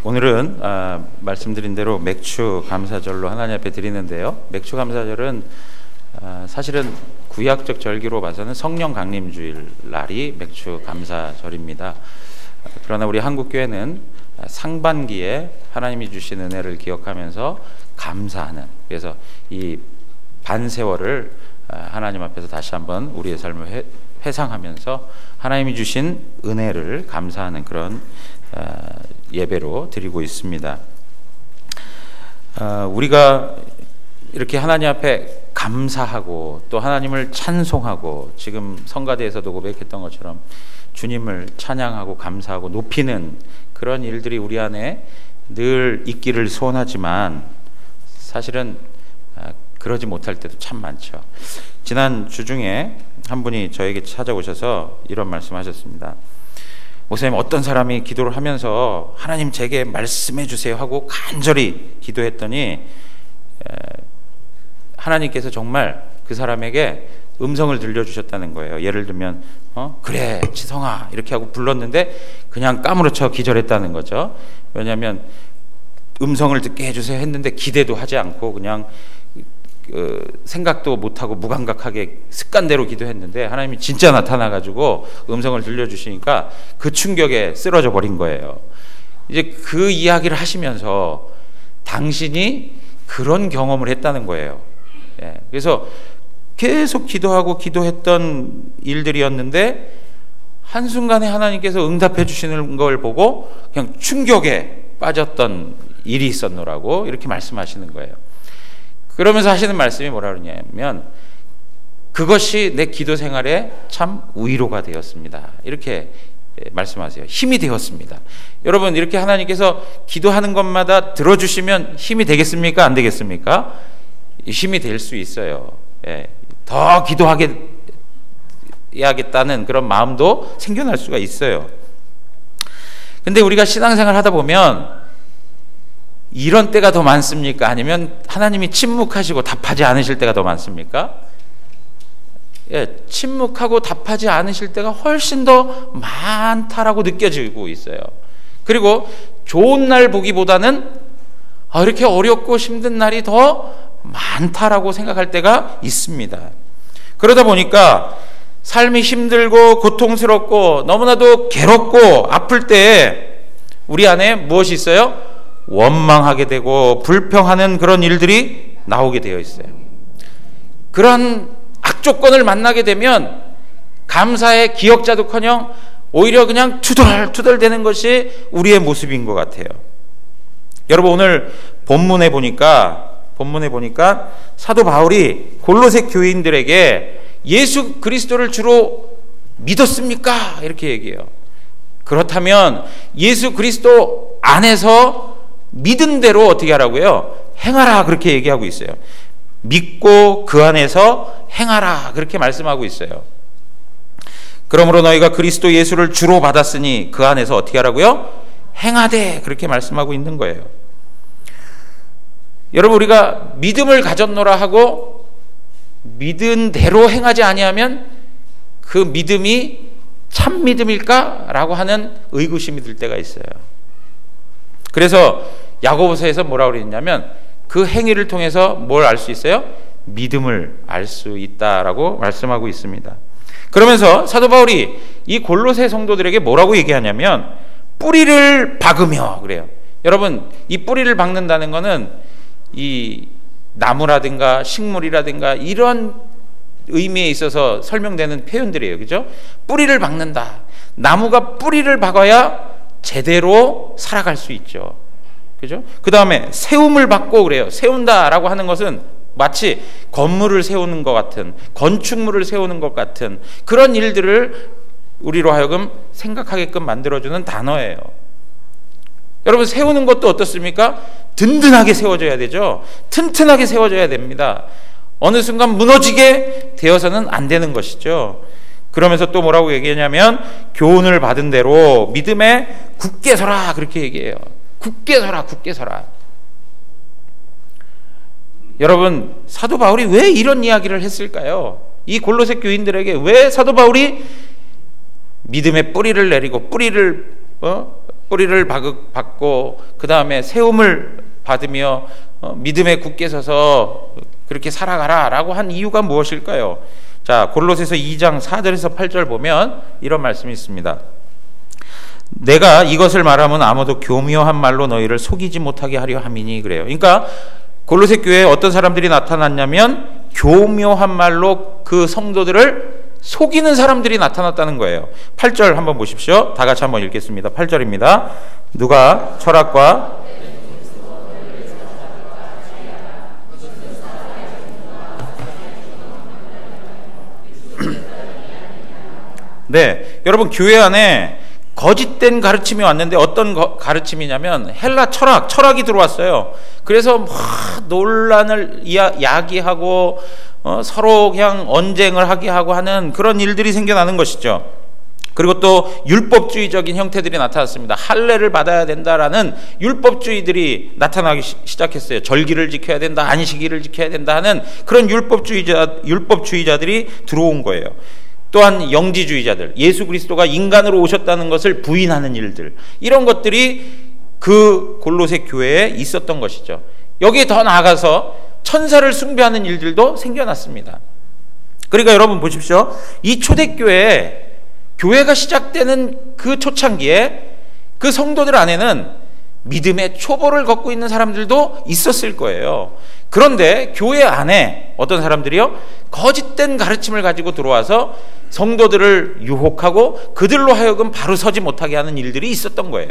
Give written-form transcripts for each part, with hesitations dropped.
오늘은 말씀드린 대로 맥주 감사절로 하나님 앞에 드리는데요. 맥주 감사절은 사실은 구약적 절기로 봐서는 성령 강림주일 날이 맥주 감사절입니다. 그러나 우리 한국교회는 상반기에 하나님이 주신 은혜를 기억하면서 감사하는, 그래서 이 반세월을 하나님 앞에서 다시 한번 우리의 삶을 회상하면서 하나님이 주신 은혜를 감사하는 그런 예배로 드리고 있습니다. 우리가 이렇게 하나님 앞에 감사하고 또 하나님을 찬송하고, 지금 성가대에서도 고백했던 것처럼 주님을 찬양하고 감사하고 높이는 그런 일들이 우리 안에 늘 있기를 소원하지만 사실은 그러지 못할 때도 참 많죠. 지난 주 중에 한 분이 저에게 찾아오셔서 이런 말씀하셨습니다. 목사님, 어떤 사람이 기도를 하면서 하나님 제게 말씀해 주세요 하고 간절히 기도했더니 하나님께서 정말 그 사람에게 음성을 들려주셨다는 거예요. 예를 들면 그래 지성아 이렇게 하고 불렀는데 그냥 까무러쳐 기절했다는 거죠. 왜냐하면 음성을 듣게 해주세요 했는데 기대도 하지 않고 그냥 생각도 못하고 무감각하게 습관대로 기도했는데 하나님이 진짜 나타나가지고 음성을 들려주시니까 그 충격에 쓰러져 버린 거예요. 이제 그 이야기를 하시면서 당신이 그런 경험을 했다는 거예요. 그래서 계속 기도하고 기도했던 일들이었는데 한순간에 하나님께서 응답해 주시는 걸 보고 그냥 충격에 빠졌던 일이 있었노라고 이렇게 말씀하시는 거예요. 그러면서 하시는 말씀이 뭐라 그러냐면 그것이 내 기도 생활에 참 위로가 되었습니다. 이렇게 말씀하세요. 힘이 되었습니다. 여러분, 이렇게 하나님께서 기도하는 것마다 들어주시면 힘이 되겠습니까? 안 되겠습니까? 힘이 될 수 있어요. 더 기도해야겠다는 그런 마음도 생겨날 수가 있어요. 근데 우리가 신앙생활 하다 보면 이런 때가 더 많습니까? 아니면 하나님이 침묵하시고 답하지 않으실 때가 더 많습니까? 침묵하고 답하지 않으실 때가 훨씬 더 많다라고 느껴지고 있어요. 그리고 좋은 날 보기보다는 이렇게 어렵고 힘든 날이 더 많다라고 생각할 때가 있습니다. 그러다 보니까 삶이 힘들고 고통스럽고 너무나도 괴롭고 아플 때 우리 안에 무엇이 있어요? 원망하게 되고 불평하는 그런 일들이 나오게 되어 있어요. 그런 악조건을 만나게 되면 감사의 기억자도커녕 오히려 그냥 투덜투덜대는 것이 우리의 모습인 것 같아요. 여러분, 오늘 본문에 보니까 사도 바울이 골로새 교인들에게 예수 그리스도를 주로 믿었습니까? 이렇게 얘기해요. 그렇다면 예수 그리스도 안에서 믿은 대로 어떻게 하라고요? 행하라, 그렇게 얘기하고 있어요. 믿고 그 안에서 행하라, 그렇게 말씀하고 있어요. 그러므로 너희가 그리스도 예수를 주로 받았으니 그 안에서 어떻게 하라고요? 행하되, 그렇게 말씀하고 있는 거예요. 여러분, 우리가 믿음을 가졌노라 하고 믿은 대로 행하지 아니하면 그 믿음이 참 믿음일까라고 하는 의구심이 들 때가 있어요. 그래서 야고보서에서 뭐라고 그랬냐면 그 행위를 통해서 뭘 알 수 있어요? 믿음을 알 수 있다라고 말씀하고 있습니다. 그러면서 사도 바울이 이 골로새 성도들에게 뭐라고 얘기하냐면 뿌리를 박으며 그래요. 여러분, 이 뿌리를 박는다는 거는 이 나무라든가 식물이라든가 이런 의미에 있어서 설명되는 표현들이에요. 그죠? 뿌리를 박는다. 나무가 뿌리를 박아야 제대로 살아갈 수 있죠. 그죠? 그 다음에 세움을 받고 그래요. 세운다라고 하는 것은 마치 건물을 세우는 것 같은, 건축물을 세우는 것 같은 그런 일들을 우리로 하여금 생각하게끔 만들어주는 단어예요. 여러분, 세우는 것도 어떻습니까? 든든하게 세워져야 되죠. 튼튼하게 세워져야 됩니다. 어느 순간 무너지게 되어서는 안 되는 것이죠. 그러면서 또 뭐라고 얘기하냐면 교훈을 받은 대로 믿음에 굳게 서라, 그렇게 얘기해요. 굳게 서라, 굳게 서라. 여러분, 사도 바울이 왜 이런 이야기를 했을까요? 이 골로새 교인들에게 왜 사도 바울이 믿음의 뿌리를 내리고 뿌리를 뿌리를 받고 그 다음에 세움을 받으며 믿음에 굳게 서서 그렇게 살아가라 라고 한 이유가 무엇일까요? 자, 골로새서 2장 4절에서 8절 보면 이런 말씀이 있습니다. 내가 이것을 말하면 아무도 교묘한 말로 너희를 속이지 못하게 하려 함이니 그래요. 그러니까 골로새 교회에 어떤 사람들이 나타났냐면 교묘한 말로 그 성도들을 속이는 사람들이 나타났다는 거예요. 8절 한번 보십시오. 다 같이 한번 읽겠습니다. 8절입니다. 누가 철학과 네, 여러분 교회 안에 거짓된 가르침이 왔는데 어떤 가르침이냐면 헬라 철학이 들어왔어요. 그래서 막 논란을 야기하고 서로 그냥 언쟁을 하게 하고 하는 그런 일들이 생겨나는 것이죠. 그리고 또 율법주의적인 형태들이 나타났습니다. 할례를 받아야 된다라는 율법주의들이 나타나기 시작했어요. 절기를 지켜야 된다, 안식일을 지켜야 된다 하는 그런 율법주의자들이 들어온 거예요. 또한 영지주의자들, 예수 그리스도가 인간으로 오셨다는 것을 부인하는 일들, 이런 것들이 그 골로새 교회에 있었던 것이죠. 여기에 더 나아가서 천사를 숭배하는 일들도 생겨났습니다. 그러니까 여러분 보십시오. 이 초대교회에 교회가 시작되는 그 초창기에 그 성도들 안에는 믿음의 초보를 걷고 있는 사람들도 있었을 거예요. 그런데 교회 안에 어떤 사람들이요? 거짓된 가르침을 가지고 들어와서 성도들을 유혹하고 그들로 하여금 바로 서지 못하게 하는 일들이 있었던 거예요.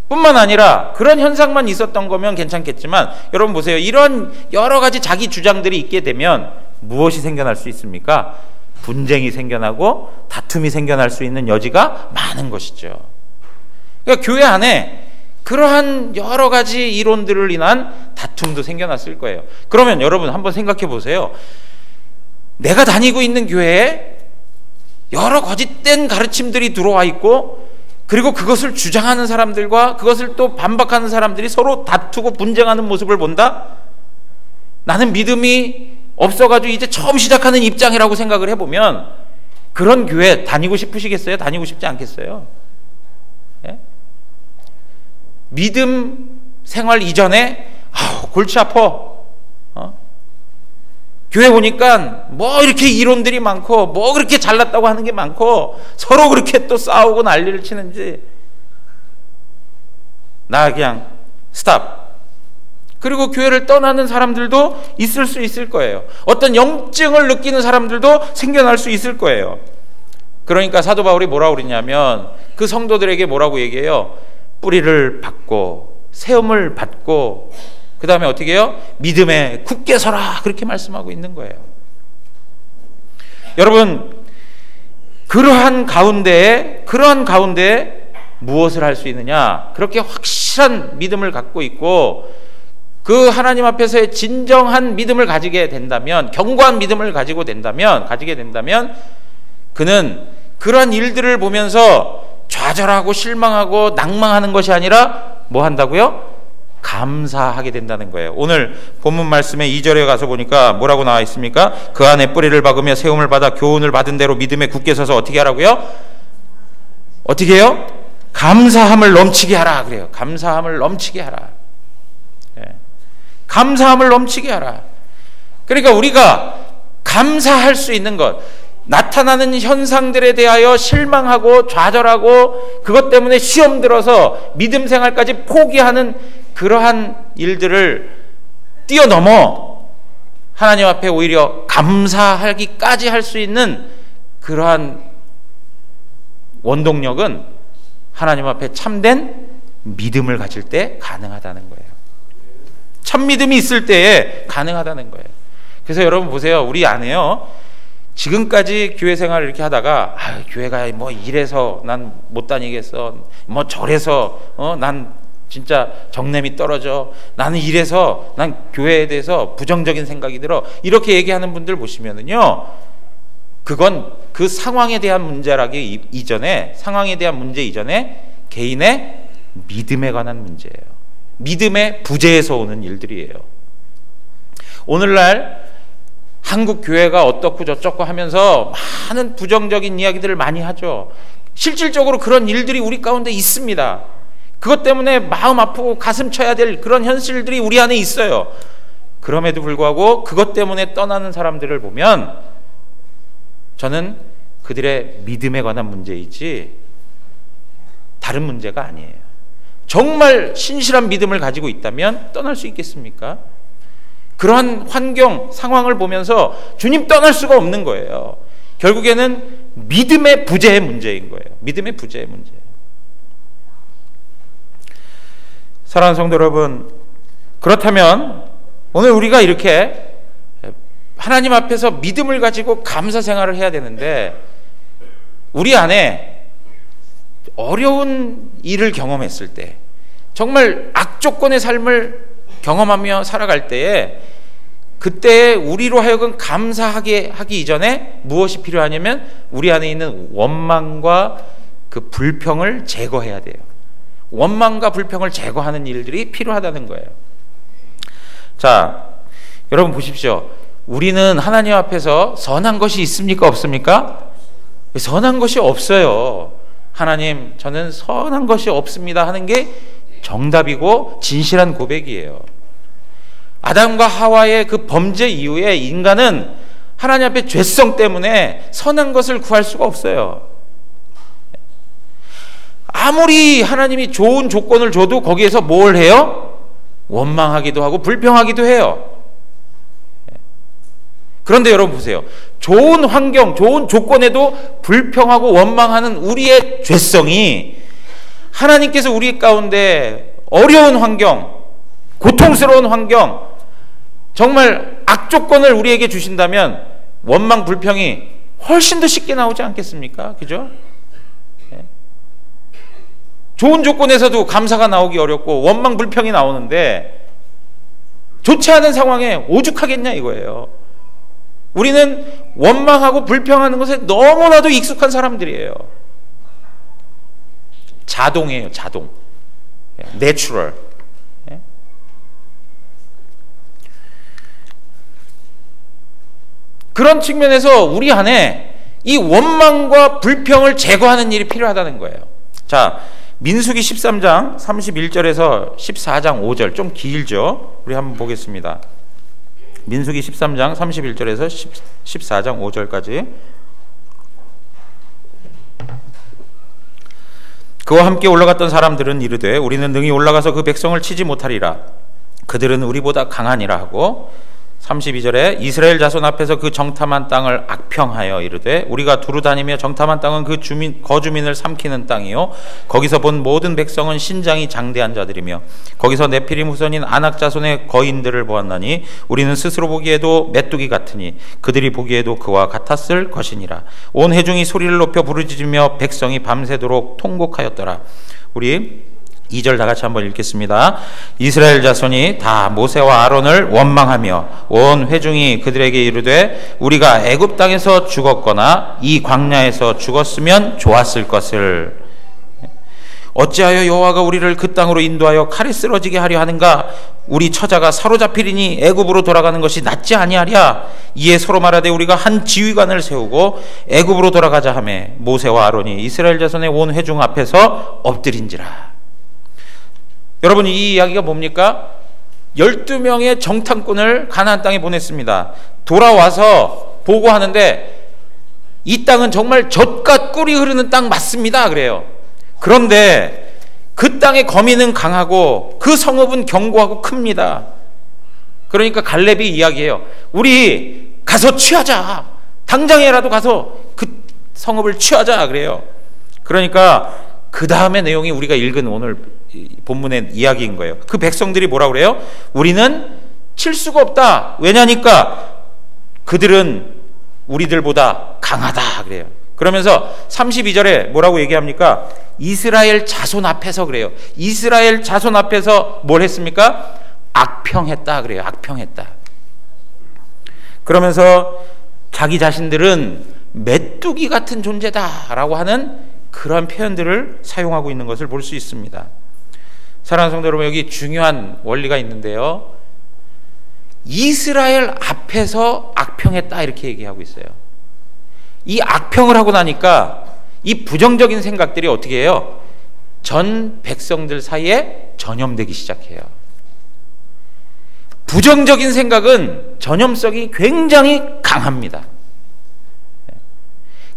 뿐만 아니라 그런 현상만 있었던 거면 괜찮겠지만 여러분 보세요. 이런 여러 가지 자기 주장들이 있게 되면 무엇이 생겨날 수 있습니까? 분쟁이 생겨나고 다툼이 생겨날 수 있는 여지가 많은 것이죠. 그러니까 교회 안에 그러한 여러 가지 이론들을 인한 다툼도 생겨났을 거예요. 그러면 여러분 한번 생각해 보세요. 내가 다니고 있는 교회에 여러 거짓된 가르침들이 들어와 있고 그리고 그것을 주장하는 사람들과 그것을 또 반박하는 사람들이 서로 다투고 분쟁하는 모습을 본다? 나는 믿음이 없어가지고 이제 처음 시작하는 입장이라고 생각을 해보면 그런 교회 다니고 싶으시겠어요? 다니고 싶지 않겠어요? 예? 믿음 생활 이전에 골치 아파. 교회 보니까 뭐 이렇게 이론들이 많고 뭐 그렇게 잘났다고 하는 게 많고 서로 그렇게 또 싸우고 난리를 치는지 나 그냥 스탑. 그리고 교회를 떠나는 사람들도 있을 수 있을 거예요. 어떤 영증을 느끼는 사람들도 생겨날 수 있을 거예요. 그러니까 사도 바울이 뭐라고 그러냐면 그 성도들에게 뭐라고 얘기해요? 뿌리를 받고 세움을 받고 그 다음에 어떻게 해요? 믿음에 굳게 서라 그렇게 말씀하고 있는 거예요. 여러분 그러한 가운데에 무엇을 할 수 있느냐? 그렇게 확실한 믿음을 갖고 있고 그 하나님 앞에서의 진정한 믿음을 가지게 된다면, 견고한 믿음을 가지게 된다면 그는 그러한 일들을 보면서 좌절하고 실망하고 낭망하는 것이 아니라 뭐 한다고요? 감사하게 된다는 거예요. 오늘 본문 말씀에 2절에 가서 보니까 뭐라고 나와 있습니까? 그 안에 뿌리를 박으며 세움을 받아 교훈을 받은 대로 믿음에 굳게 서서 어떻게 하라고요? 어떻게 해요? 감사함을 넘치게 하라 그래요. 감사함을 넘치게 하라. 예. 감사함을 넘치게 하라. 그러니까 우리가 감사할 수 있는 것, 나타나는 현상들에 대하여 실망하고 좌절하고 그것 때문에 시험 들어서 믿음 생활까지 포기하는 그러한 일들을 뛰어넘어 하나님 앞에 오히려 감사하기까지 할 수 있는 그러한 원동력은 하나님 앞에 참된 믿음을 가질 때 가능하다는 거예요. 참 믿음이 있을 때에 가능하다는 거예요. 그래서 여러분 보세요. 우리 안에요. 지금까지 교회 생활을 이렇게 하다가 교회가 뭐 이래서 난 못 다니겠어. 뭐 저래서 난 진짜 정냄이 떨어져. 나는 이래서 난 교회에 대해서 부정적인 생각이 들어. 이렇게 얘기하는 분들 보시면은요. 그건 그 상황에 대한 문제라기 이전에 개인의 믿음에 관한 문제예요. 믿음의 부재에서 오는 일들이에요. 오늘날 한국 교회가 어떻고 저쩌고 하면서 많은 부정적인 이야기들을 많이 하죠. 실질적으로 그런 일들이 우리 가운데 있습니다. 그것 때문에 마음 아프고 가슴 쳐야 될 그런 현실들이 우리 안에 있어요. 그럼에도 불구하고 그것 때문에 떠나는 사람들을 보면 저는 그들의 믿음에 관한 문제이지 다른 문제가 아니에요. 정말 신실한 믿음을 가지고 있다면 떠날 수 있겠습니까? 그러한 환경, 상황을 보면서 주님 떠날 수가 없는 거예요. 결국에는 믿음의 부재의 문제인 거예요. 믿음의 부재의 문제. 사랑하는 성도 여러분, 그렇다면 오늘 우리가 이렇게 하나님 앞에서 믿음을 가지고 감사 생활을 해야 되는데 우리 안에 어려운 일을 경험했을 때, 정말 악조건의 삶을 경험하며 살아갈 때에 그때 우리로 하여금 감사하게 하기 이전에 무엇이 필요하냐면 우리 안에 있는 원망과 그 불평을 제거해야 돼요. 원망과 불평을 제거하는 일들이 필요하다는 거예요. 자, 여러분 보십시오. 우리는 하나님 앞에서 선한 것이 있습니까? 없습니까? 선한 것이 없어요. 하나님, 저는 선한 것이 없습니다 하는 게 정답이고 진실한 고백이에요. 아담과 하와의 그 범죄 이후에 인간은 하나님 앞에 죄성 때문에 선한 것을 구할 수가 없어요. 아무리 하나님이 좋은 조건을 줘도 거기에서 뭘 해요? 원망하기도 하고 불평하기도 해요. 그런데 여러분 보세요. 좋은 환경, 좋은 조건에도 불평하고 원망하는 우리의 죄성이 하나님께서 우리 가운데 어려운 환경, 고통스러운 환경, 정말 악조건을 우리에게 주신다면 원망, 불평이 훨씬 더 쉽게 나오지 않겠습니까? 그죠? 좋은 조건에서도 감사가 나오기 어렵고 원망, 불평이 나오는데 좋지 않은 상황에 오죽하겠냐 이거예요. 우리는 원망하고 불평하는 것에 너무나도 익숙한 사람들이에요. 자동이에요, 자동. 내추럴. 그런 측면에서 우리 안에 이 원망과 불평을 제거하는 일이 필요하다는 거예요. 자, 민수기 13장 31절에서 14장 5절, 좀 길죠? 우리 한번 보겠습니다. 민수기 13장 31절에서 14장 5절까지. 그와 함께 올라갔던 사람들은 이르되 우리는 능히 올라가서 그 백성을 치지 못하리라. 그들은 우리보다 강하니라 하고, 32절에 이스라엘 자손 앞에서 그 정탐한 땅을 악평하여 이르되 우리가 두루 다니며 정탐한 땅은 그 거주민을 삼키는 땅이요 거기서 본 모든 백성은 신장이 장대한 자들이며 거기서 네피림 후손인 아낙 자손의 거인들을 보았나니 우리는 스스로 보기에도 메뚜기 같으니 그들이 보기에도 그와 같았을 것이니라. 온 회중이 소리를 높여 부르짖으며 백성이 밤새도록 통곡하였더라. 우리 2절 다 같이 한번 읽겠습니다. 이스라엘 자손이 다 모세와 아론을 원망하며 온 회중이 그들에게 이르되 우리가 애굽 땅에서 죽었거나 이 광야에서 죽었으면 좋았을 것을, 어찌하여 여호와가 우리를 그 땅으로 인도하여 칼에 쓰러지게 하려 하는가? 우리 처자가 사로잡히리니 애굽으로 돌아가는 것이 낫지 아니하랴. 이에 서로 말하되 우리가 한 지휘관을 세우고 애굽으로 돌아가자 하며 모세와 아론이 이스라엘 자손의 온 회중 앞에서 엎드린지라. 여러분, 이 이야기가 뭡니까? 12명의 정탐꾼을 가나안 땅에 보냈습니다. 돌아와서 보고하는데 이 땅은 정말 젖과 꿀이 흐르는 땅 맞습니다. 그래요. 그런데 그 땅의 거민은 강하고 그 성읍은 견고하고 큽니다. 그러니까 갈렙이 이야기해요. 우리 가서 취하자. 당장이라도 가서 그 성읍을 취하자. 그래요. 그러니까 그 다음의 내용이 우리가 읽은 오늘 본문의 이야기인 거예요. 그 백성들이 뭐라고 그래요? 우리는 칠 수가 없다. 왜냐니까 그들은 우리들보다 강하다. 그래요. 그러면서 32절에 뭐라고 얘기합니까? 이스라엘 자손 앞에서 그래요. 이스라엘 자손 앞에서 뭘 했습니까? 악평했다. 그래요. 악평했다. 그러면서 자기 자신들은 메뚜기 같은 존재다라고 하는 그러한 표현들을 사용하고 있는 것을 볼 수 있습니다. 사랑하는 성도 여러분, 여기 중요한 원리가 있는데요. 이스라엘 앞에서 악평했다 이렇게 얘기하고 있어요. 이 악평을 하고 나니까 이 부정적인 생각들이 어떻게 해요? 전 백성들 사이에 전염되기 시작해요. 부정적인 생각은 전염성이 굉장히 강합니다.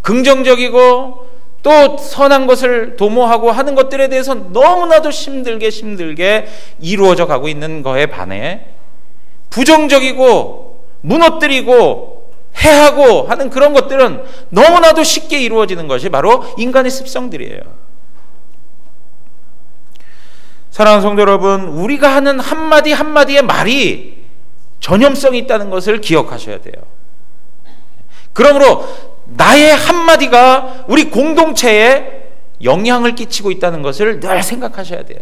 긍정적이고 또 선한 것을 도모하고 하는 것들에 대해서 너무나도 힘들게 이루어져 가고 있는 거에 반해 부정적이고 무너뜨리고 해하고 하는 그런 것들은 너무나도 쉽게 이루어지는 것이 바로 인간의 습성들이에요. 사랑하는 성도 여러분, 우리가 하는 한마디 한마디의 말이 전염성이 있다는 것을 기억하셔야 돼요. 그러므로 나의 한마디가 우리 공동체에 영향을 끼치고 있다는 것을 늘 생각하셔야 돼요.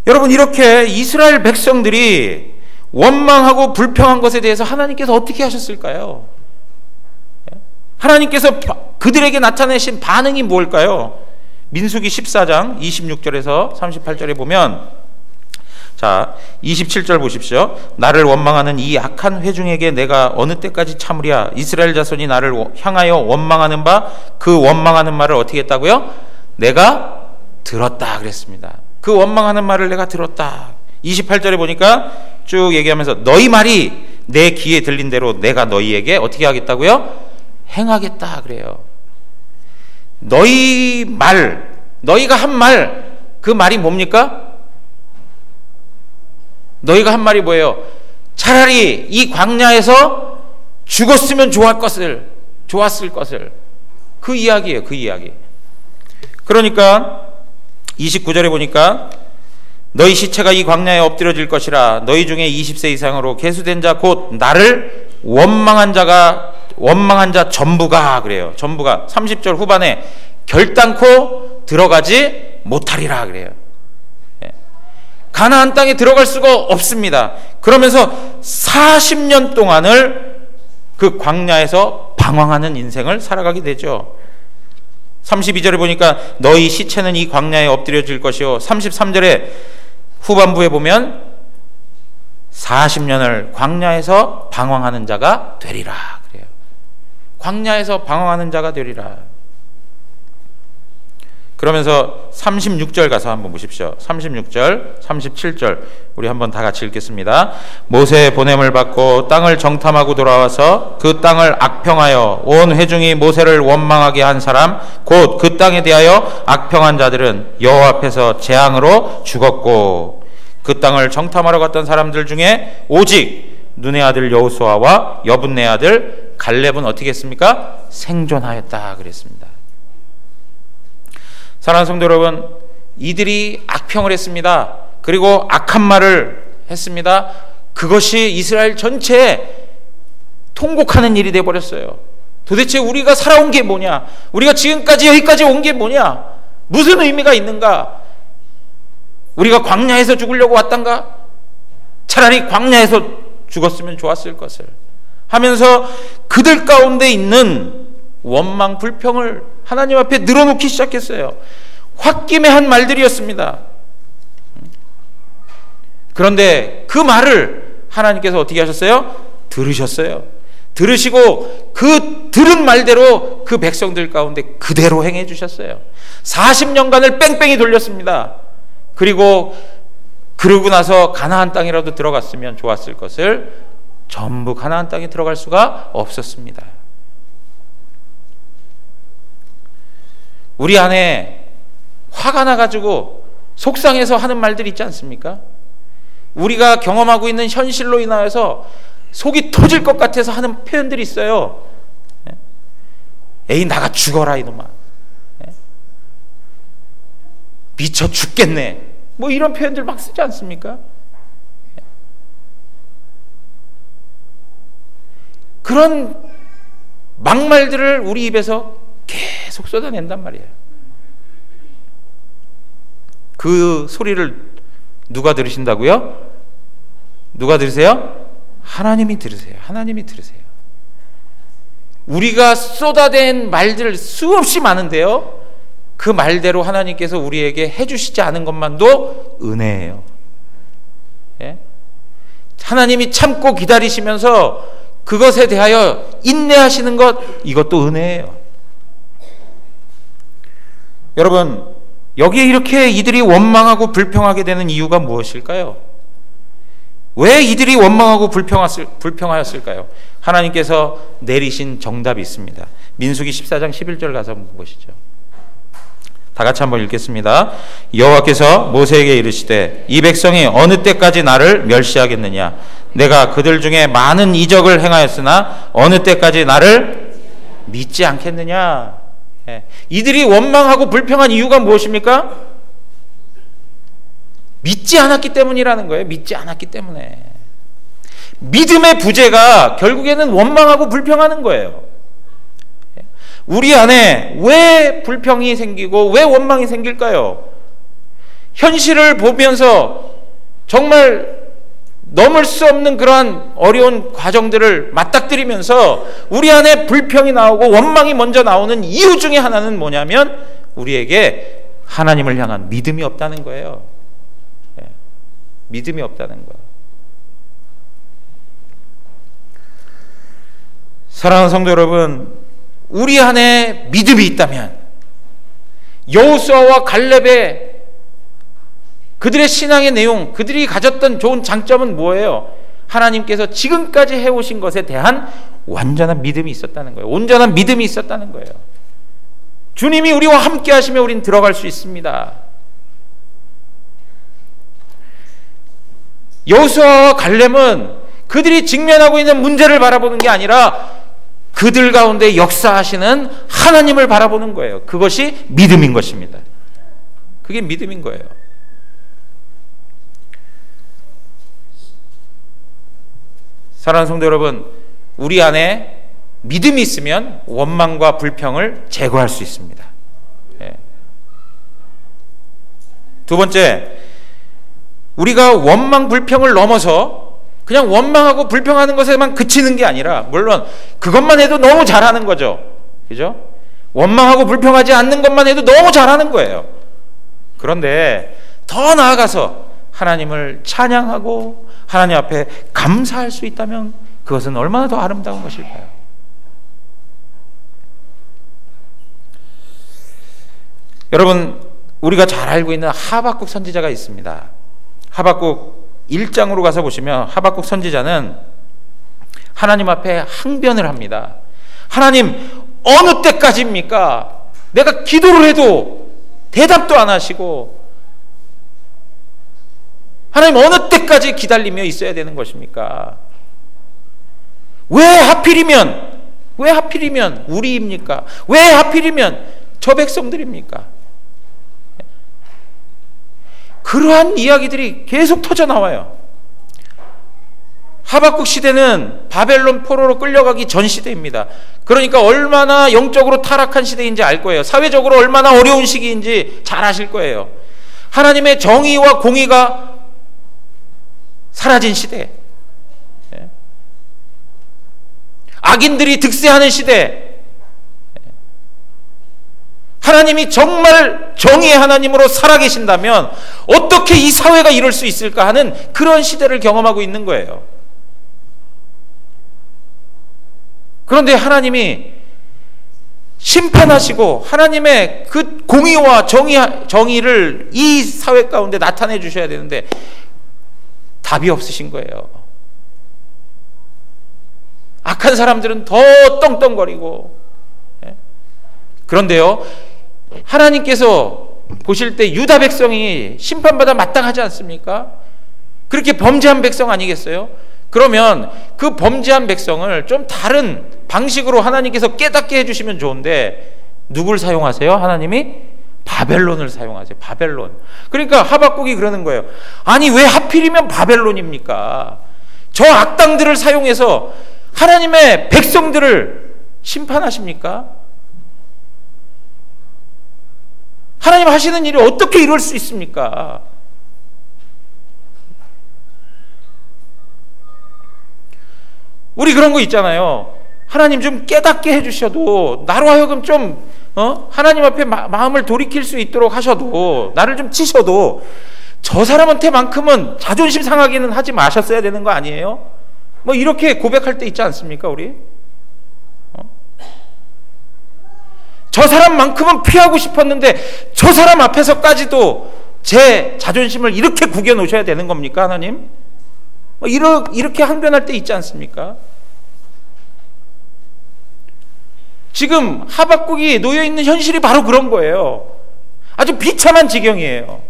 여러분, 이렇게 이스라엘 백성들이 원망하고 불평한 것에 대해서 하나님께서 어떻게 하셨을까요? 하나님께서 그들에게 나타내신 반응이 뭘까요? 민수기 14장 26절에서 38절에 보면, 자, 27절 보십시오. 나를 원망하는 이 악한 회중에게 내가 어느 때까지 참으랴? 이스라엘 자손이 나를 향하여 원망하는 바 그 원망하는 말을 어떻게 했다고요? 내가 들었다 그랬습니다. 그 원망하는 말을 내가 들었다. 28절에 보니까 쭉 얘기하면서 너희 말이 내 귀에 들린 대로 내가 너희에게 어떻게 하겠다고요? 행하겠다 그래요. 너희 말, 너희가 한 말, 그 말이 뭡니까? 너희가 한 말이 뭐예요? 차라리 이 광야에서 죽었으면 좋았을 것을. 그 이야기예요. 그 이야기. 그러니까 29절에 보니까 너희 시체가 이 광야에 엎드려질 것이라. 너희 중에 20세 이상으로 계수된 자 곧 나를 원망한 자 전부가 그래요. 전부가 30절 후반에 결단코 들어가지 못하리라 그래요. 가나안 땅에 들어갈 수가 없습니다. 그러면서 40년 동안을 그 광야에서 방황하는 인생을 살아가게 되죠. 32절에 보니까 너희 시체는 이 광야에 엎드려질 것이요. 33절에 후반부에 보면 40년을 광야에서 방황하는 자가 되리라 그래요. 광야에서 방황하는 자가 되리라. 그러면서 36절 가서 한번 보십시오. 36절, 37절 우리 한번 다 같이 읽겠습니다. 모세의 보냄을 받고 땅을 정탐하고 돌아와서 그 땅을 악평하여 온 회중이 모세를 원망하게 한 사람 곧 그 땅에 대하여 악평한 자들은 여호와 앞에서 재앙으로 죽었고 그 땅을 정탐하러 갔던 사람들 중에 오직 눈의 아들 여호수아와 여분네 아들 갈렙은 어떻게 했습니까? 생존하였다 그랬습니다. 사랑하는 성도 여러분, 이들이 악평을 했습니다. 그리고 악한 말을 했습니다. 그것이 이스라엘 전체에 통곡하는 일이 되어버렸어요. 도대체 우리가 살아온 게 뭐냐? 우리가 지금까지 여기까지 온 게 뭐냐? 무슨 의미가 있는가? 우리가 광야에서 죽으려고 왔단가? 차라리 광야에서 죽었으면 좋았을 것을 하면서 그들 가운데 있는 원망, 불평을 하나님 앞에 늘어놓기 시작했어요. 홧김에 한 말들이었습니다. 그런데 그 말을 하나님께서 어떻게 하셨어요? 들으셨어요. 들으시고 그 들은 말대로 그 백성들 가운데 그대로 행해 주셨어요. 40년간을 뺑뺑이 돌렸습니다. 그리고 그러고 나서 가나안 땅이라도 들어갔으면 좋았을 것을 전부 가나안 땅에 들어갈 수가 없었습니다. 우리 안에 화가 나가지고 속상해서 하는 말들 있지 않습니까? 우리가 경험하고 있는 현실로 인하여서 속이 터질 것 같아서 하는 표현들이 있어요. 에이 나가 죽어라 이놈아. 미쳐 죽겠네. 뭐 이런 표현들 막 쓰지 않습니까? 그런 막말들을 우리 입에서 계속 쏟아낸단 말이에요. 그 소리를 누가 들으신다고요? 누가 들으세요? 하나님이 들으세요. 하나님이 들으세요. 우리가 쏟아낸 말들 수없이 많은데요, 그 말대로 하나님께서 우리에게 해주시지 않은 것만도 은혜예요. 예? 하나님이 참고 기다리시면서 그것에 대하여 인내하시는 것, 이것도 은혜예요. 여러분, 여기에 이렇게 이들이 원망하고 불평하게 되는 이유가 무엇일까요? 왜 이들이 원망하고 불평하였을까요? 하나님께서 내리신 정답이 있습니다. 민수기 14장 11절 가서 한번 보시죠. 다 같이 한번 읽겠습니다. 여호와께서 모세에게 이르시되 이 백성이 어느 때까지 나를 멸시하겠느냐? 내가 그들 중에 많은 이적을 행하였으나 어느 때까지 나를 믿지 않겠느냐? 이들이 원망하고 불평한 이유가 무엇입니까? 믿지 않았기 때문이라는 거예요. 믿지 않았기 때문에. 믿음의 부재가 결국에는 원망하고 불평하는 거예요. 우리 안에 왜 불평이 생기고 왜 원망이 생길까요? 현실을 보면서 정말 넘을 수 없는 그러한 어려운 과정들을 맞닥뜨리면서 우리 안에 불평이 나오고 원망이 먼저 나오는 이유 중에 하나는 뭐냐면 우리에게 하나님을 향한 믿음이 없다는 거예요. 믿음이 없다는 거예요. 사랑하는 성도 여러분, 우리 안에 믿음이 있다면 여호수아와 갈렙의 그들의 신앙의 내용, 그들이 가졌던 좋은 장점은 뭐예요? 하나님께서 지금까지 해오신 것에 대한 완전한 믿음이 있었다는 거예요. 온전한 믿음이 있었다는 거예요. 주님이 우리와 함께 하시면 우린 들어갈 수 있습니다. 여호수아와 갈렙은 그들이 직면하고 있는 문제를 바라보는 게 아니라 그들 가운데 역사하시는 하나님을 바라보는 거예요. 그것이 믿음인 것입니다. 그게 믿음인 거예요. 사랑하는 성도 여러분, 우리 안에 믿음이 있으면 원망과 불평을 제거할 수 있습니다. 두 번째, 우리가 원망 불평을 넘어서 그냥 원망하고 불평하는 것에만 그치는 게 아니라, 물론 그것만 해도 너무 잘하는 거죠. 그죠? 원망하고 불평하지 않는 것만 해도 너무 잘하는 거예요. 그런데 더 나아가서 하나님을 찬양하고 하나님 앞에 감사할 수 있다면 그것은 얼마나 더 아름다운 것일까요? 여러분, 우리가 잘 알고 있는 하박국 선지자가 있습니다. 하박국 1장으로 가서 보시면 하박국 선지자는 하나님 앞에 항변을 합니다. 하나님, 어느 때까지입니까? 내가 기도를 해도 대답도 안 하시고, 하나님 어느 때까지 기다리며 있어야 되는 것입니까? 왜 하필이면 우리입니까? 왜 하필이면 저 백성들입니까? 그러한 이야기들이 계속 터져 나와요. 하박국 시대는 바벨론 포로로 끌려가기 전 시대입니다. 그러니까 얼마나 영적으로 타락한 시대인지 알 거예요. 사회적으로 얼마나 어려운 시기인지 잘 아실 거예요. 하나님의 정의와 공의가 사라진 시대, 악인들이 득세하는 시대, 하나님이 정말 정의의 하나님으로 살아계신다면 어떻게 이 사회가 이럴 수 있을까 하는 그런 시대를 경험하고 있는 거예요. 그런데 하나님이 심판하시고 하나님의 그 공의와 정의를 이 사회 가운데 나타내 주셔야 되는데 답이 없으신 거예요. 악한 사람들은 더 떵떵거리고. 그런데요, 하나님께서 보실 때 유다 백성이 심판받아 마땅하지 않습니까? 그렇게 범죄한 백성 아니겠어요? 그러면 그 범죄한 백성을 좀 다른 방식으로 하나님께서 깨닫게 해주시면 좋은데 누굴 사용하세요? 하나님이 바벨론을 사용하세요. 바벨론. 그러니까 하박국이 그러는 거예요. 아니, 왜 하필이면 바벨론입니까? 저 악당들을 사용해서 하나님의 백성들을 심판하십니까? 하나님 하시는 일이 어떻게 이룰 수 있습니까? 우리 그런 거 있잖아요. 하나님 좀 깨닫게 해주셔도, 나로 하여금 좀 하나님 앞에 마음을 돌이킬 수 있도록 하셔도, 나를 좀 치셔도 저 사람한테만큼은 자존심 상하기는 하지 마셨어야 되는 거 아니에요? 뭐 이렇게 고백할 때 있지 않습니까, 우리? 저 사람만큼은 피하고 싶었는데 저 사람 앞에서까지도 제 자존심을 이렇게 구겨 놓으셔야 되는 겁니까, 하나님? 이렇게 항변할 때 있지 않습니까? 지금 하박국이 놓여 있는 현실이 바로 그런 거예요. 아주 비참한 지경이에요.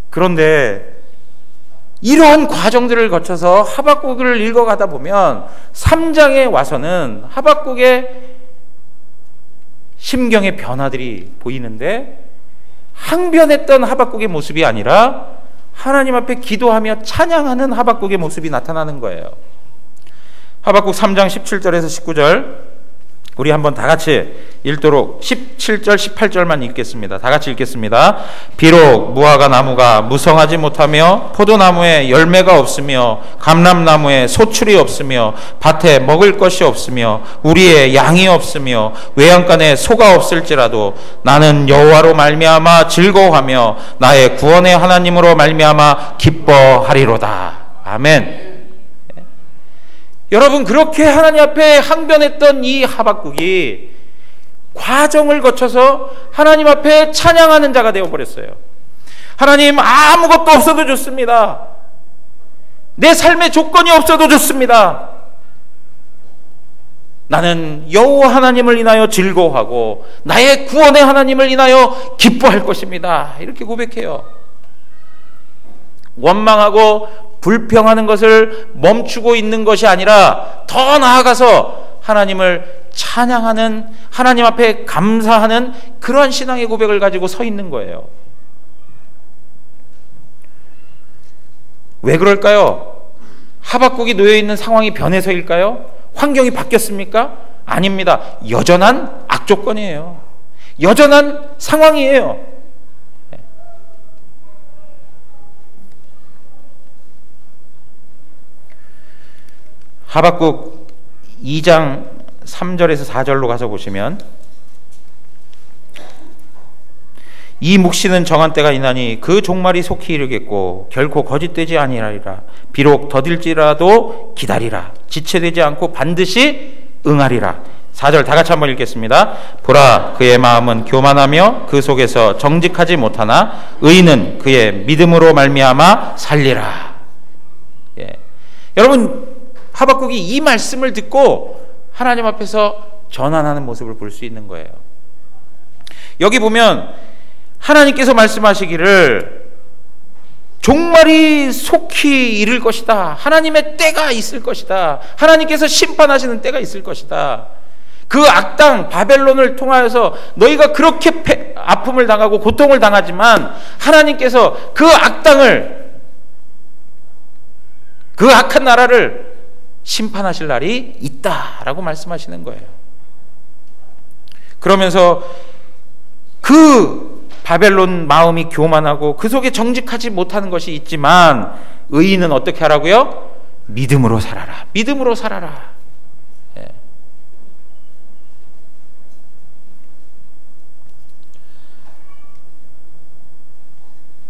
그런데 이러한 과정들을 거쳐서 하박국을 읽어가다 보면 3장에 와서는 하박국의 심경의 변화들이 보이는데, 항변했던 하박국의 모습이 아니라 하나님 앞에 기도하며 찬양하는 하박국의 모습이 나타나는 거예요. 하박국 3장 17절에서 19절 우리 한번 다 같이 읽도록 17절 18절만 읽겠습니다. 다 같이 읽겠습니다. 비록 무화과 나무가 무성하지 못하며 포도나무에 열매가 없으며 감람나무에 소출이 없으며 밭에 먹을 것이 없으며 우리의 양이 없으며 외양간에 소가 없을지라도 나는 여호와로 말미암아 즐거워하며 나의 구원의 하나님으로 말미암아 기뻐하리로다. 아멘. 여러분, 그렇게 하나님 앞에 항변했던 이 하박국이 과정을 거쳐서 하나님 앞에 찬양하는 자가 되어버렸어요. 하나님, 아무것도 없어도 좋습니다. 내 삶의 조건이 없어도 좋습니다. 나는 여호와 하나님을 인하여 즐거워하고 나의 구원의 하나님을 인하여 기뻐할 것입니다. 이렇게 고백해요. 원망하고 불평하는 것을 멈추고 있는 것이 아니라 더 나아가서 하나님을 찬양하는, 하나님 앞에 감사하는 그러한 신앙의 고백을 가지고 서 있는 거예요. 왜 그럴까요? 하박국이 놓여 있는 상황이 변해서일까요? 환경이 바뀌었습니까? 아닙니다. 여전한 악조건이에요. 여전한 상황이에요. 하박국 2장 3절에서 4절로 가서 보시면, 이 묵시는 정한 때가 있나니 그 종말이 속히 이르겠고 결코 거짓되지 아니하리라. 비록 더딜지라도 기다리라. 지체되지 않고 반드시 응하리라. 4절 다 같이 한번 읽겠습니다. 보라, 그의 마음은 교만하며 그 속에서 정직하지 못하나 의인은 그의 믿음으로 말미암아 살리라. 예. 여러분, 하박국이 이 말씀을 듣고 하나님 앞에서 전환하는 모습을 볼 수 있는 거예요. 여기 보면 하나님께서 말씀하시기를 종말이 속히 이를 것이다. 하나님의 때가 있을 것이다. 하나님께서 심판하시는 때가 있을 것이다. 그 악당 바벨론을 통하여서 너희가 그렇게 아픔을 당하고 고통을 당하지만 하나님께서 그 악당을, 그 악한 나라를 심판하실 날이 있다라고 말씀하시는 거예요. 그러면서 그 바벨론 마음이 교만하고 그 속에 정직하지 못하는 것이 있지만 의인은 어떻게 하라고요? 믿음으로 살아라. 믿음으로 살아라. 예.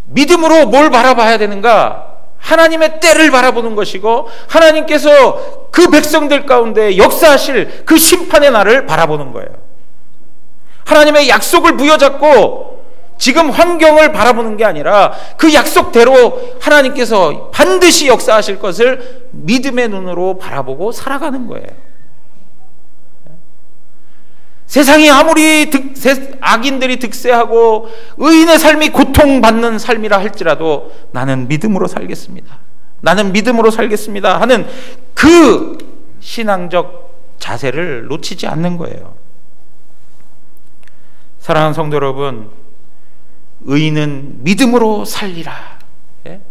믿음으로 뭘 바라봐야 되는가? 하나님의 때를 바라보는 것이고 하나님께서 그 백성들 가운데 역사하실 그 심판의 날을 바라보는 거예요. 하나님의 약속을 부여잡고 지금 환경을 바라보는 게 아니라 그 약속대로 하나님께서 반드시 역사하실 것을 믿음의 눈으로 바라보고 살아가는 거예요. 세상이 아무리 악인들이 득세하고 의인의 삶이 고통받는 삶이라 할지라도 나는 믿음으로 살겠습니다. 나는 믿음으로 살겠습니다 하는 그 신앙적 자세를 놓치지 않는 거예요. 사랑하는 성도 여러분, 의인은 믿음으로 살리라. 예?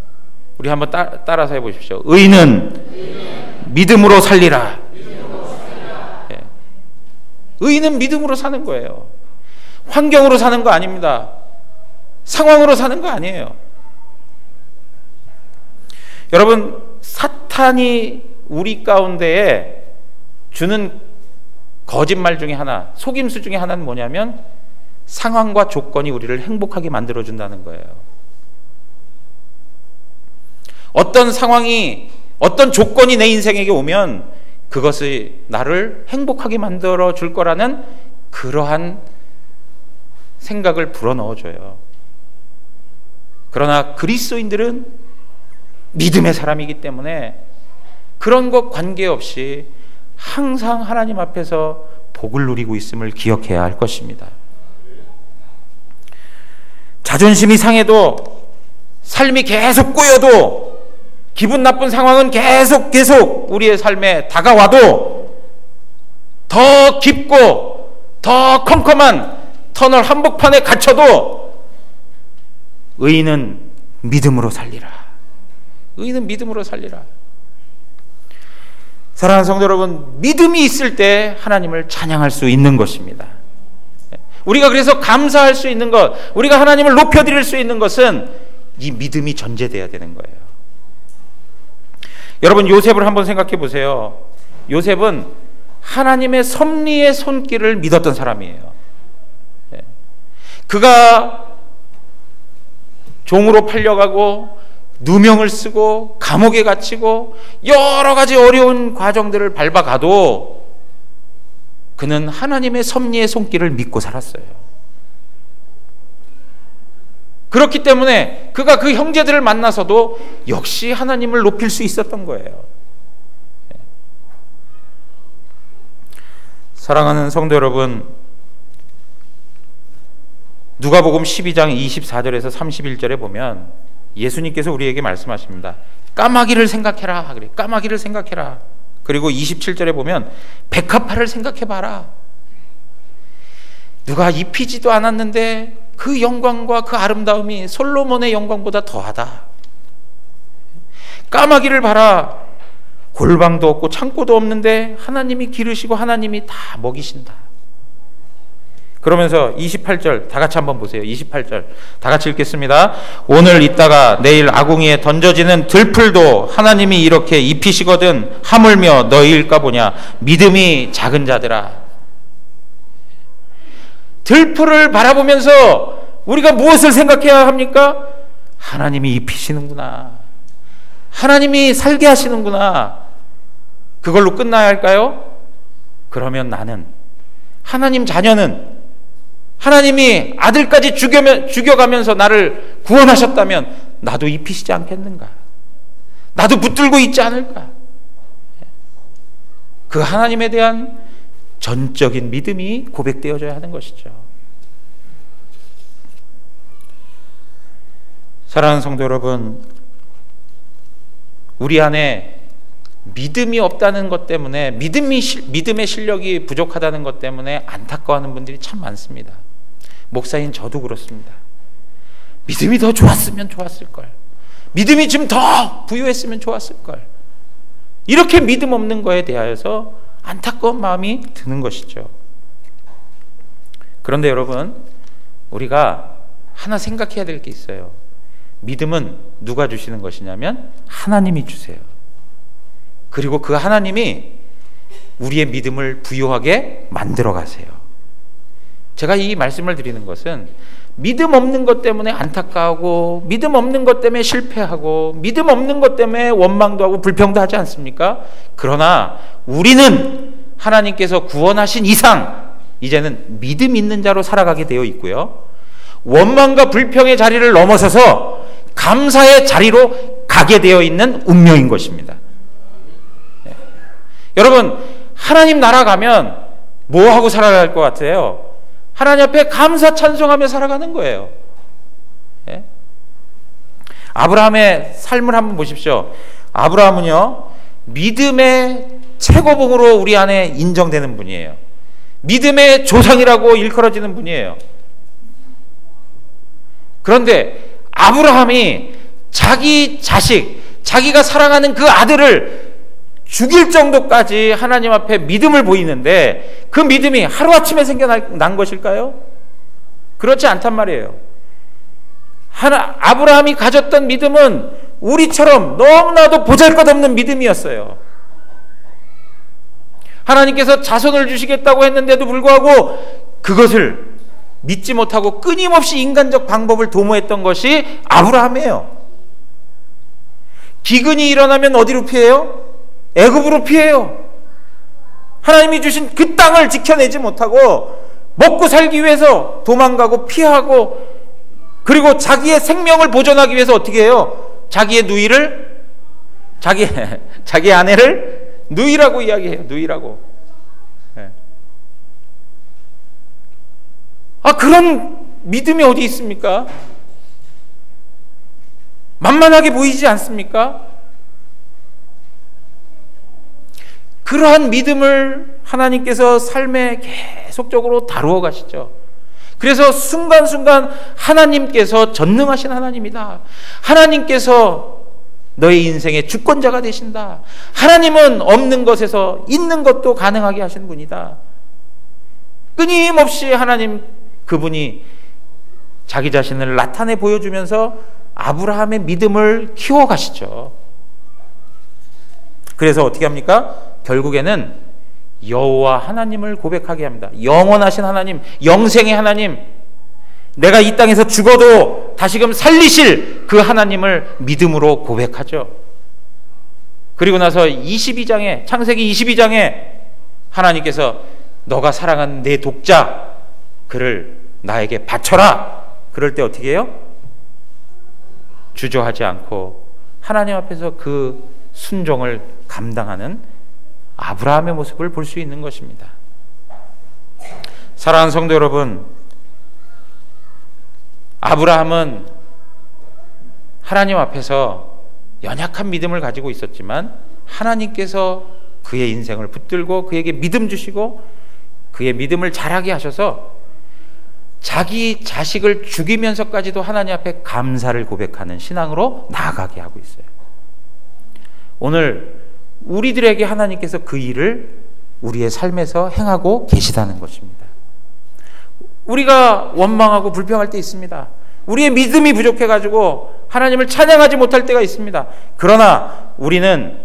우리 한번 따라서 해보십시오. 의인은 믿음으로 살리라. 의인은 믿음으로 사는 거예요. 환경으로 사는 거 아닙니다. 상황으로 사는 거 아니에요. 여러분, 사탄이 우리 가운데에 주는 거짓말 중에 하나, 속임수 중에 하나는 뭐냐면 상황과 조건이 우리를 행복하게 만들어준다는 거예요. 어떤 상황이, 어떤 조건이 내 인생에게 오면 그것이 나를 행복하게 만들어 줄 거라는 그러한 생각을 불어넣어줘요. 그러나 그리스도인들은 믿음의 사람이기 때문에 그런 것 관계없이 항상 하나님 앞에서 복을 누리고 있음을 기억해야 할 것입니다. 자존심이 상해도, 삶이 계속 꼬여도, 기분 나쁜 상황은 계속 우리의 삶에 다가와도 더 깊고 더 컴컴한 터널 한복판에 갇혀도 의인은 믿음으로 살리라. 의인은 믿음으로 살리라. 사랑하는 성도 여러분, 믿음이 있을 때 하나님을 찬양할 수 있는 것입니다. 우리가 그래서 감사할 수 있는 것, 우리가 하나님을 높여드릴 수 있는 것은 이 믿음이 전제돼야 되는 거예요. 여러분, 요셉을 한번 생각해 보세요. 요셉은 하나님의 섭리의 손길을 믿었던 사람이에요. 그가 종으로 팔려가고 누명을 쓰고 감옥에 갇히고 여러 가지 어려운 과정들을 밟아가도 그는 하나님의 섭리의 손길을 믿고 살았어요. 그렇기 때문에 그가 그 형제들을 만나서도 역시 하나님을 높일 수 있었던 거예요. 사랑하는 성도 여러분, 누가복음 12장 24절에서 31절에 보면 예수님께서 우리에게 말씀하십니다. 까마귀를 생각해라. 그래. 까마귀를 생각해라. 그리고 27절에 보면 백합화를 생각해봐라. 누가 입히지도 않았는데 그 영광과 그 아름다움이 솔로몬의 영광보다 더하다. 까마귀를 봐라. 골방도 없고 창고도 없는데 하나님이 기르시고 하나님이 다 먹이신다. 그러면서 28절 다 같이 한번 보세요. 28절 다 같이 읽겠습니다. 오늘 있다가 내일 아궁이에 던져지는 들풀도 하나님이 이렇게 입히시거든 하물며 너희일까 보냐. 믿음이 작은 자들아. 들풀을 바라보면서 우리가 무엇을 생각해야 합니까? 하나님이 입히시는구나. 하나님이 살게 하시는구나. 그걸로 끝나야 할까요? 그러면 나는, 하나님 자녀는, 하나님이 아들까지 죽여가면서 나를 구원하셨다면 나도 입히시지 않겠는가? 나도 붙들고 있지 않을까? 그 하나님에 대한 전적인 믿음이 고백되어져야 하는 것이죠. 사랑하는 성도 여러분, 우리 안에 믿음이 없다는 것 때문에, 믿음의 실력이 부족하다는 것 때문에 안타까워하는 분들이 참 많습니다. 목사인 저도 그렇습니다. 믿음이 더 좋았으면 좋았을걸. 믿음이 좀 더 부유했으면 좋았을걸. 이렇게 믿음 없는 거에 대하여서 안타까운 마음이 드는 것이죠. 그런데 여러분, 우리가 하나 생각해야 될 게 있어요. 믿음은 누가 주시는 것이냐면 하나님이 주세요. 그리고 그 하나님이 우리의 믿음을 부유하게 만들어 가세요. 제가 이 말씀을 드리는 것은 믿음 없는 것 때문에 안타까워하고, 믿음 없는 것 때문에 실패하고, 믿음 없는 것 때문에 원망도 하고 불평도 하지 않습니까? 그러나 우리는 하나님께서 구원하신 이상 이제는 믿음 있는 자로 살아가게 되어 있고요, 원망과 불평의 자리를 넘어서서 감사의 자리로 가게 되어 있는 운명인 것입니다. 네. 여러분, 하나님 나라 가면 뭐 하고 살아갈 것 같아요? 하나님 앞에 감사 찬송하며 살아가는 거예요. 예? 아브라함의 삶을 한번 보십시오. 아브라함은요, 믿음의 최고봉으로 우리 안에 인정되는 분이에요. 믿음의 조상이라고 일컬어지는 분이에요. 그런데 아브라함이 자기 자식, 자기가 사랑하는 그 아들을 죽일 정도까지 하나님 앞에 믿음을 보이는데 그 믿음이 하루아침에 생겨난 것일까요? 그렇지 않단 말이에요. 아브라함이 가졌던 믿음은 우리처럼 너무나도 보잘것없는 믿음이었어요. 하나님께서 자손을 주시겠다고 했는데도 불구하고 그것을 믿지 못하고 끊임없이 인간적 방법을 도모했던 것이 아브라함이에요. 기근이 일어나면 어디로 피해요? 애굽으로 피해요. 하나님이 주신 그 땅을 지켜내지 못하고 먹고 살기 위해서 도망가고 피하고, 그리고 자기의 생명을 보존하기 위해서 어떻게 해요? 자기의 누이를, 자기 아내를 누이라고 이야기해요. 누이라고. 네. 그런 믿음이 어디 있습니까? 만만하게 보이지 않습니까? 그러한 믿음을 하나님께서 삶에 계속적으로 다루어 가시죠. 그래서 순간순간 하나님께서 전능하신 하나님이다. 하나님께서 너의 인생의 주권자가 되신다. 하나님은 없는 것에서 있는 것도 가능하게 하신 분이다. 끊임없이 하나님 그분이 자기 자신을 나타내 보여주면서 아브라함의 믿음을 키워가시죠. 그래서 어떻게 합니까? 결국에는 여호와 하나님을 고백하게 합니다. 영원하신 하나님, 영생의 하나님, 내가 이 땅에서 죽어도 다시금 살리실 그 하나님을 믿음으로 고백하죠. 그리고 나서 22장에, 창세기 22장에 하나님께서 너가 사랑하는 내 독자 그를 나에게 바쳐라. 그럴 때 어떻게 해요? 주저하지 않고 하나님 앞에서 그 순종을 감당하는 아브라함의 모습을 볼 수 있는 것입니다. 사랑하는 성도 여러분, 아브라함은 하나님 앞에서 연약한 믿음을 가지고 있었지만 하나님께서 그의 인생을 붙들고 그에게 믿음 주시고 그의 믿음을 자라게 하셔서 자기 자식을 죽이면서까지도 하나님 앞에 감사를 고백하는 신앙으로 나아가게 하고 있어요. 오늘 우리들에게 하나님께서 그 일을 우리의 삶에서 행하고 계시다는 것입니다. 우리가 원망하고 불평할 때 있습니다. 우리의 믿음이 부족해가지고 하나님을 찬양하지 못할 때가 있습니다. 그러나 우리는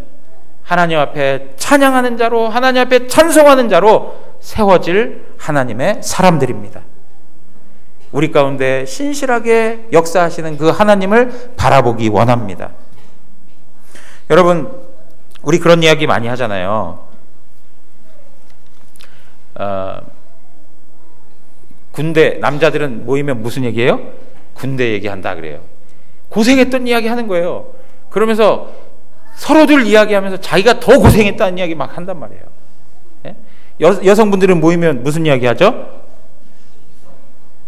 하나님 앞에 찬양하는 자로, 하나님 앞에 찬송하는 자로 세워질 하나님의 사람들입니다. 우리 가운데 신실하게 역사하시는 그 하나님을 바라보기 원합니다. 여러분, 우리 그런 이야기 많이 하잖아요. 군대, 남자들은 모이면 무슨 얘기해요? 군대 얘기한다 그래요. 고생했던 이야기 하는 거예요. 그러면서 서로들 이야기하면서 자기가 더 고생했다는 이야기 막 한단 말이에요. 예? 여성분들은 모이면 무슨 이야기 하죠?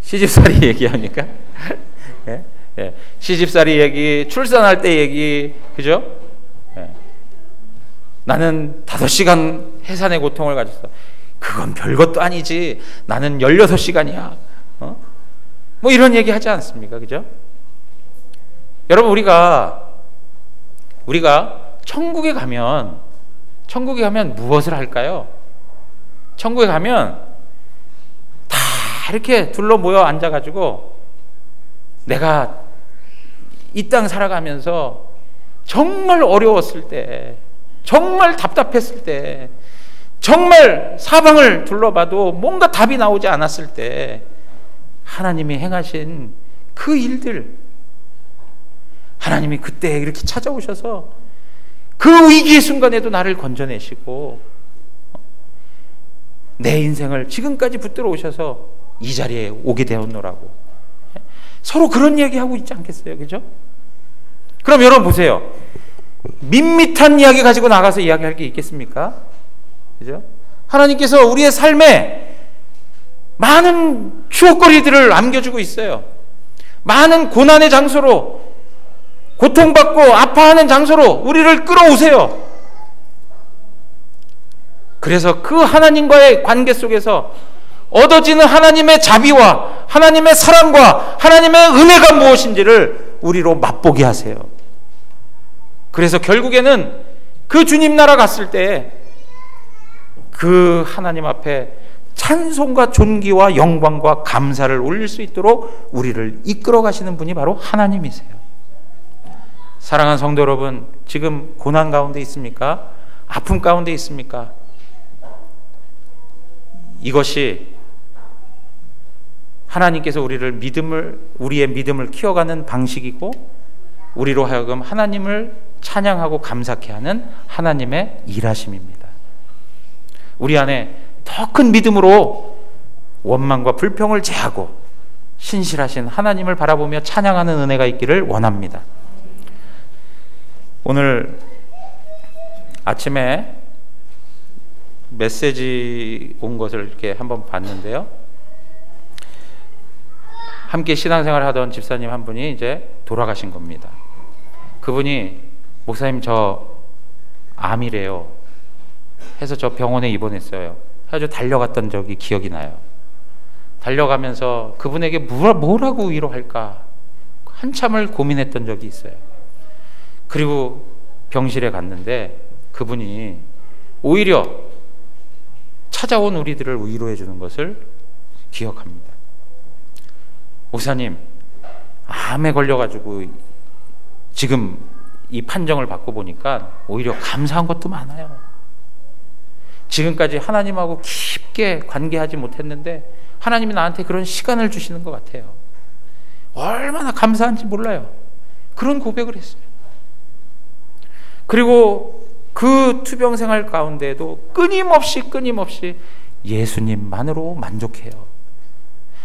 시집살이 얘기합니까? 예? 예. 시집살이 얘기, 출산할 때 얘기, 그죠? 예. 나는 5시간 해산의 고통을 가졌어. 그건 별것도 아니지. 나는 16시간이야. 뭐 이런 얘기 하지 않습니까? 그죠? 여러분, 우리가 천국에 가면 무엇을 할까요? 천국에 가면 다 이렇게 둘러 모여 앉아가지고 내가 이 땅 살아가면서 정말 어려웠을 때, 정말 답답했을 때, 정말 사방을 둘러봐도 뭔가 답이 나오지 않았을 때 하나님이 행하신 그 일들, 하나님이 그때 이렇게 찾아오셔서 그 위기의 순간에도 나를 건져내시고 내 인생을 지금까지 붙들어 오셔서 이 자리에 오게 되었노라고. 서로 그런 이야기하고 있지 않겠어요? 그죠? 그럼 여러분 보세요. 밋밋한 이야기 가지고 나가서 이야기할 게 있겠습니까? 그죠? 하나님께서 우리의 삶에 많은 추억거리들을 남겨주고 있어요. 많은 고난의 장소로, 고통받고 아파하는 장소로 우리를 끌어오세요. 그래서 그 하나님과의 관계 속에서 얻어지는 하나님의 자비와 하나님의 사랑과 하나님의 은혜가 무엇인지를 우리로 맛보게 하세요. 그래서 결국에는 그 주님 나라 갔을 때 그 하나님 앞에 찬송과 존귀와 영광과 감사를 올릴 수 있도록 우리를 이끌어 가시는 분이 바로 하나님이세요. 사랑하는 성도 여러분, 지금 고난 가운데 있습니까? 아픔 가운데 있습니까? 이것이 하나님께서 우리의 믿음을 키워가는 방식이고, 우리로 하여금 하나님을 찬양하고 감사케 하는 하나님의 일하심입니다. 우리 안에 더 큰 믿음으로 원망과 불평을 제하고 신실하신 하나님을 바라보며 찬양하는 은혜가 있기를 원합니다. 오늘 아침에 메시지 온 것을 이렇게 한번 봤는데요. 함께 신앙생활을 하던 집사님 한 분이 이제 돌아가신 겁니다. 그분이 목사님 저 암이래요 해서 저 병원에 입원했어요. 아주 달려갔던 적이 기억이 나요. 달려가면서 그분에게 뭐라고 위로할까 한참을 고민했던 적이 있어요. 그리고 병실에 갔는데 그분이 오히려 찾아온 우리들을 위로해 주는 것을 기억합니다. 목사님, 암에 걸려가지고 지금 이 판정을 받고 보니까 오히려 감사한 것도 많아요. 지금까지 하나님하고 깊게 관계하지 못했는데 하나님이 나한테 그런 시간을 주시는 것 같아요. 얼마나 감사한지 몰라요. 그런 고백을 했어요. 그리고 그 투병 생활 가운데에도 끊임없이 예수님만으로 만족해요.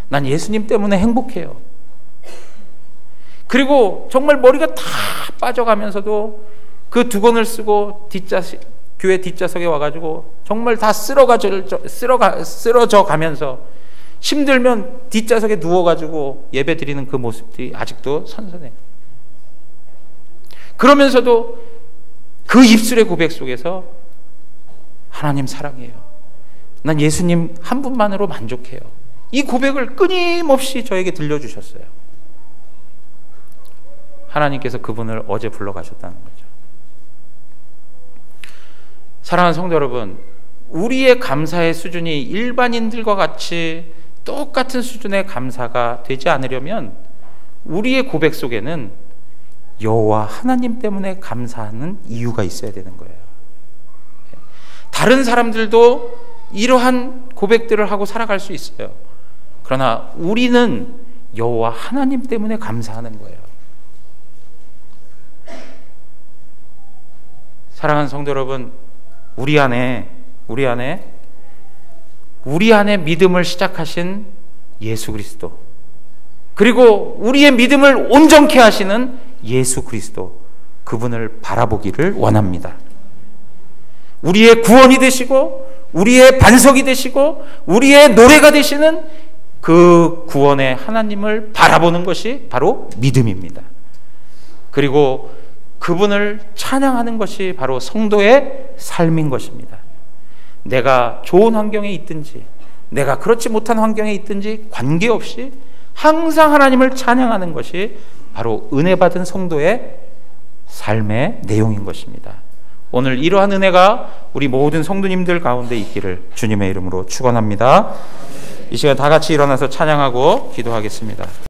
난 예수님 때문에 행복해요. 그리고 정말 머리가 다 빠져가면서도 그 두건을 쓰고 교회 뒷좌석에 와가지고 정말 다 쓰러져 가면서 힘들면 뒷좌석에 누워가지고 예배 드리는 그 모습들이 아직도 선선해요. 그러면서도 그 입술의 고백 속에서 하나님 사랑해요. 난 예수님 한 분만으로 만족해요. 이 고백을 끊임없이 저에게 들려주셨어요. 하나님께서 그분을 어제 불러가셨다는 거죠. 사랑하는 성도 여러분, 우리의 감사의 수준이 일반인들과 같이 똑같은 수준의 감사가 되지 않으려면 우리의 고백 속에는 여호와 하나님 때문에 감사하는 이유가 있어야 되는 거예요. 다른 사람들도 이러한 고백들을 하고 살아갈 수 있어요. 그러나 우리는 여호와 하나님 때문에 감사하는 거예요. 사랑하는 성도 여러분, 우리 안에 믿음을 시작하신 예수 그리스도, 그리고 우리의 믿음을 온전케 하시는 예수 그리스도, 그분을 바라보기를 원합니다. 우리의 구원이 되시고 우리의 반석이 되시고 우리의 노래가 되시는 그 구원의 하나님을 바라보는 것이 바로 믿음입니다. 그리고 그분을 찬양하는 것이 바로 성도의 삶인 것입니다. 내가 좋은 환경에 있든지 내가 그렇지 못한 환경에 있든지 관계없이 항상 하나님을 찬양하는 것이 바로 은혜 받은 성도의 삶의 내용인 것입니다. 오늘 이러한 은혜가 우리 모든 성도님들 가운데 있기를 주님의 이름으로 축원합니다. 이 시간 다 같이 일어나서 찬양하고 기도하겠습니다.